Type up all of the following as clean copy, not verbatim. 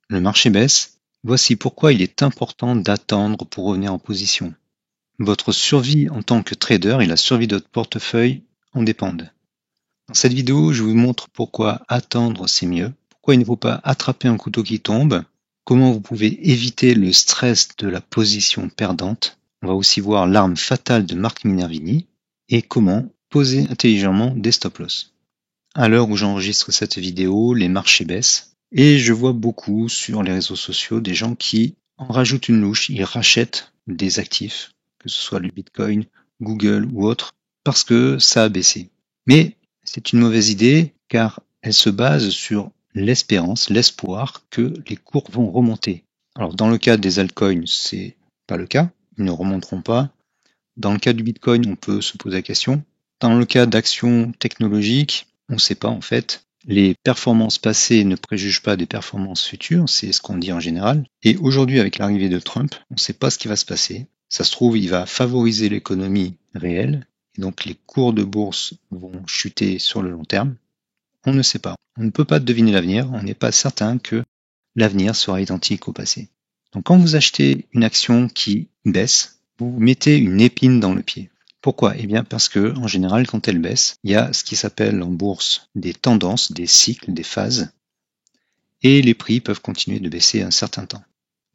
Le marché baisse, voici pourquoi il est important d'attendre pour revenir en position. Votre survie en tant que trader et la survie de votre portefeuille en dépendent. Dans cette vidéo, je vous montre pourquoi attendre c'est mieux, pourquoi il ne faut pas attraper un couteau qui tombe, comment vous pouvez éviter le stress de la position perdante. On va aussi voir l'arme fatale de Marc Minervini et comment poser intelligemment des stop-loss. À l'heure où j'enregistre cette vidéo, les marchés baissent et je vois beaucoup sur les réseaux sociaux des gens qui en rajoutent une louche, ils rachètent des actifs, que ce soit le Bitcoin, Google ou autre, parce que ça a baissé. Mais c'est une mauvaise idée car elle se base sur l'espérance, l'espoir que les cours vont remonter. Alors dans le cas des altcoins, c'est pas le cas, ils ne remonteront pas. Dans le cas du Bitcoin, on peut se poser la question. Dans le cas d'actions technologiques, on ne sait pas en fait. Les performances passées ne préjugent pas des performances futures, c'est ce qu'on dit en général. Et aujourd'hui, avec l'arrivée de Trump, on ne sait pas ce qui va se passer. Ça se trouve, il va favoriser l'économie réelle, et donc les cours de bourse vont chuter sur le long terme. On ne sait pas. On ne peut pas deviner l'avenir, on n'est pas certain que l'avenir sera identique au passé. Donc quand vous achetez une action qui baisse, vous mettez une épine dans le pied. Pourquoi? Eh bien parce que en général, quand elle baisse, il y a ce qui s'appelle en bourse des tendances, des cycles, des phases, et les prix peuvent continuer de baisser un certain temps.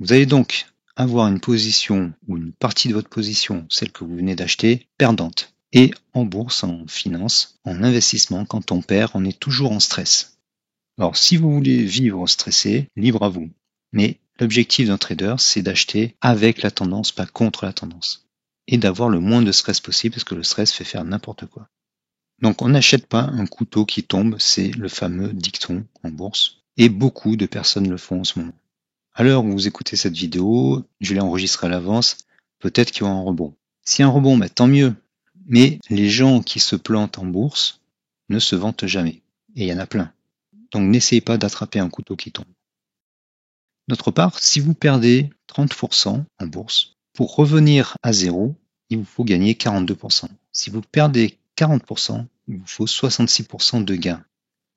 Vous allez donc avoir une position ou une partie de votre position, celle que vous venez d'acheter, perdante. Et en bourse, en finance, en investissement, quand on perd, on est toujours en stress. Alors si vous voulez vivre stressé, libre à vous. Mais l'objectif d'un trader, c'est d'acheter avec la tendance, pas contre la tendance. Et d'avoir le moins de stress possible, parce que le stress fait faire n'importe quoi. Donc on n'achète pas un couteau qui tombe, c'est le fameux dicton en bourse. Et beaucoup de personnes le font en ce moment. À l'heure où vous écoutez cette vidéo, je l'ai enregistrée à l'avance, peut-être qu'il y aura un rebond. S'il y a un rebond, tant mieux. Mais les gens qui se plantent en bourse ne se vantent jamais. Et il y en a plein. Donc n'essayez pas d'attraper un couteau qui tombe. D'autre part, si vous perdez 30% en bourse, pour revenir à zéro, il vous faut gagner 42%. Si vous perdez 40%, il vous faut 66% de gain.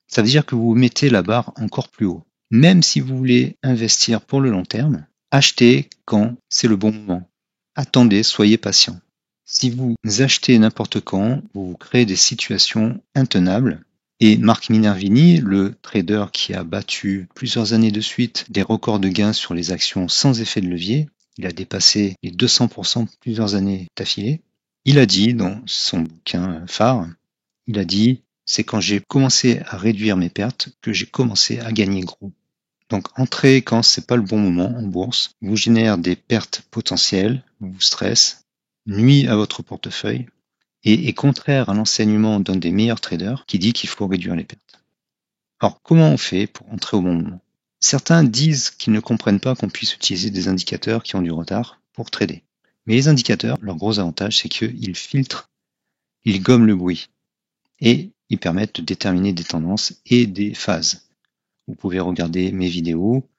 Ça veut dire que vous mettez la barre encore plus haut. Même si vous voulez investir pour le long terme, achetez quand c'est le bon moment. Attendez, soyez patient. Si vous achetez n'importe quand, vous vous créez des situations intenables. Et Marc Minervini, le trader qui a battu plusieurs années de suite des records de gains sur les actions sans effet de levier, il a dépassé les 200% plusieurs années d'affilée, il a dit dans son bouquin phare, il a dit « c'est quand j'ai commencé à réduire mes pertes que j'ai commencé à gagner gros ». Donc entrez quand c'est pas le bon moment en bourse, vous génère des pertes potentielles, vous stresse, nuit à votre portefeuille et est contraire à l'enseignement d'un des meilleurs traders qui dit qu'il faut réduire les pertes. Alors comment on fait pour entrer au bon moment? Certains disent qu'ils ne comprennent pas qu'on puisse utiliser des indicateurs qui ont du retard pour trader. Mais les indicateurs, leur gros avantage, c'est qu'ils filtrent, ils gomment le bruit et ils permettent de déterminer des tendances et des phases. Vous pouvez regarder mes vidéos,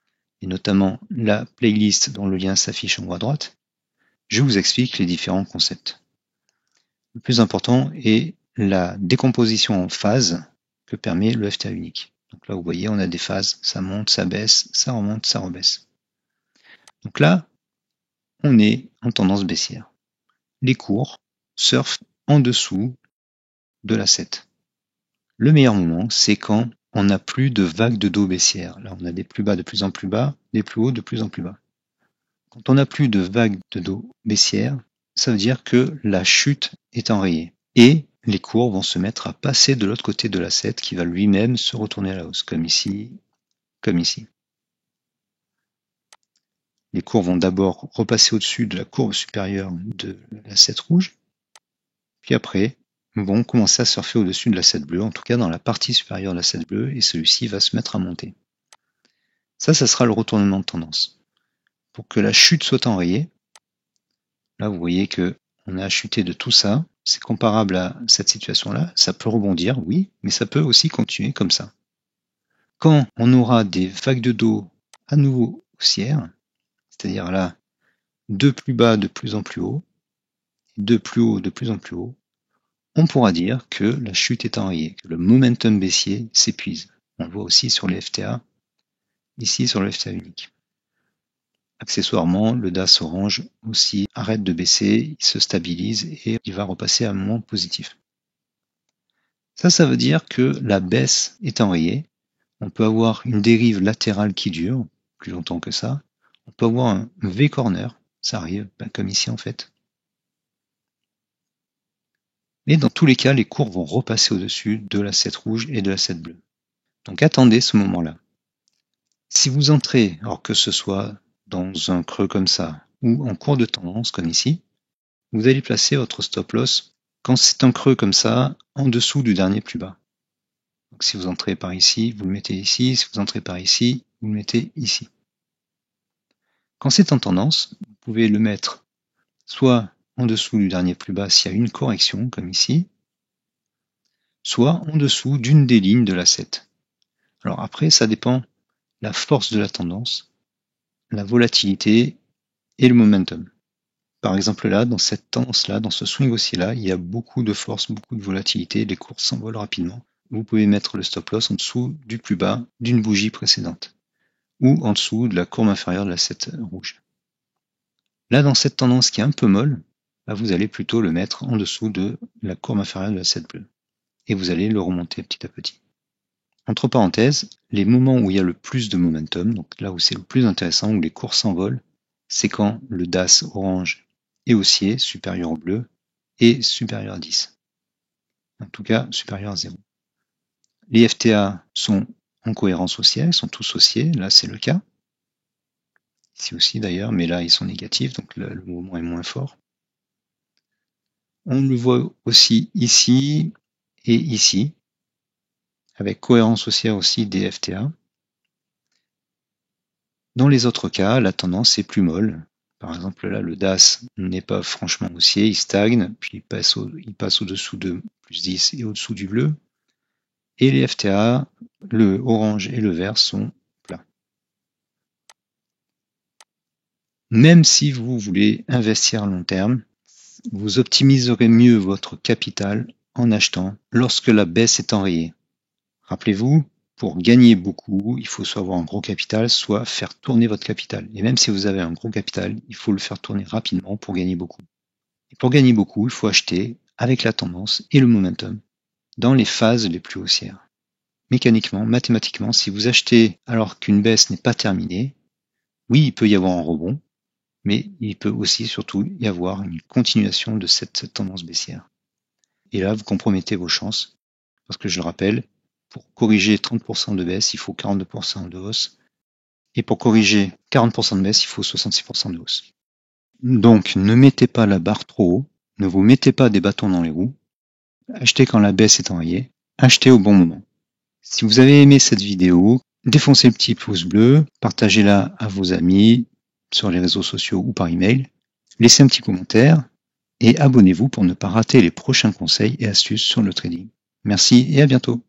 et notamment la playlist dont le lien s'affiche en haut à droite. Je vous explique les différents concepts. Le plus important est la décomposition en phases que permet le FTA unique. Donc là, vous voyez, on a des phases, ça monte, ça baisse, ça remonte, ça rebaisse. Donc là, on est en tendance baissière. Les cours surfent en dessous de la 7. Le meilleur moment, c'est quand on n'a plus de vagues de dos baissière. Là, on a des plus bas de plus en plus bas, des plus hauts de plus en plus bas. Quand on n'a plus de vagues de dos baissière, ça veut dire que la chute est enrayée. Et les cours vont se mettre à passer de l'autre côté de la 7 qui va lui-même se retourner à la hausse, comme ici, comme ici. Les cours vont d'abord repasser au-dessus de la courbe supérieure de la 7 rouge, puis après vont commencer à surfer au-dessus de la 7 bleue, en tout cas dans la partie supérieure de la 7 bleue, et celui-ci va se mettre à monter. Ça sera le retournement de tendance. Pour que la chute soit enrayée, là vous voyez que on a chuté de tout ça, c'est comparable à cette situation-là, ça peut rebondir, oui, mais ça peut aussi continuer comme ça. Quand on aura des vagues de dos à nouveau haussières, c'est-à-dire là, de plus bas de plus en plus haut, de plus haut de plus en plus haut, on pourra dire que la chute est enrayée, que le momentum baissier s'épuise. On le voit aussi sur les FTA, ici sur le FTA unique. Accessoirement, le DAS orange aussi arrête de baisser, il se stabilise et il va repasser à un moment positif. Ça veut dire que la baisse est enrayée. On peut avoir une dérive latérale qui dure plus longtemps que ça. On peut avoir un V-corner, ça arrive, comme ici en fait. Mais dans tous les cas, les cours vont repasser au-dessus de l'asset rouge et de l'asset bleu. Donc attendez ce moment-là. Si vous entrez, alors que ce soit dans un creux comme ça, ou en cours de tendance comme ici, vous allez placer votre stop loss quand c'est un creux comme ça, en dessous du dernier plus bas. Donc si vous entrez par ici, vous le mettez ici. Si vous entrez par ici, vous le mettez ici. Quand c'est en tendance, vous pouvez le mettre soit en dessous du dernier plus bas s'il y a une correction, comme ici, soit en dessous d'une des lignes de l'asset. Alors après, ça dépend la force de la tendance, la volatilité et le momentum. Par exemple là, dans cette tendance-là, dans ce swing haussier-là, il y a beaucoup de force, beaucoup de volatilité, les cours s'envolent rapidement. Vous pouvez mettre le stop loss en dessous du plus bas d'une bougie précédente ou en dessous de la courbe inférieure de l'asset rouge. Là, dans cette tendance qui est un peu molle, là, vous allez plutôt le mettre en dessous de la courbe inférieure de l'asset bleu et vous allez le remonter petit à petit. Entre parenthèses, les moments où il y a le plus de momentum, donc là où c'est le plus intéressant, où les cours s'envolent, c'est quand le DAS orange est haussier, supérieur au bleu, et supérieur à 10. En tout cas, supérieur à 0. Les FTA sont en cohérence haussière, ils sont tous haussiers, là c'est le cas. Ici aussi d'ailleurs, mais là ils sont négatifs, donc le mouvement est moins fort. On le voit aussi ici et ici, avec cohérence haussière aussi des FTA. Dans les autres cas, la tendance est plus molle. Par exemple, là, le DAS n'est pas franchement haussier, il stagne, puis il passe au-dessous de plus 10 et au-dessous du bleu. Et les FTA, le orange et le vert sont plats. Même si vous voulez investir à long terme, vous optimiserez mieux votre capital en achetant lorsque la baisse est enrayée. Rappelez-vous, pour gagner beaucoup, il faut soit avoir un gros capital, soit faire tourner votre capital. Et même si vous avez un gros capital, il faut le faire tourner rapidement pour gagner beaucoup. Et pour gagner beaucoup, il faut acheter avec la tendance et le momentum dans les phases les plus haussières. Mécaniquement, mathématiquement, si vous achetez alors qu'une baisse n'est pas terminée, oui, il peut y avoir un rebond, mais il peut aussi surtout y avoir une continuation de cette tendance baissière. Et là, vous compromettez vos chances, parce que je le rappelle, pour corriger 30% de baisse, il faut 42% de hausse. Et pour corriger 40% de baisse, il faut 66% de hausse. Donc, ne mettez pas la barre trop haut, ne vous mettez pas des bâtons dans les roues, achetez quand la baisse est enrayée, achetez au bon moment. Si vous avez aimé cette vidéo, défoncez le petit pouce bleu, partagez-la à vos amis sur les réseaux sociaux ou par email, laissez un petit commentaire et abonnez-vous pour ne pas rater les prochains conseils et astuces sur le trading. Merci et à bientôt.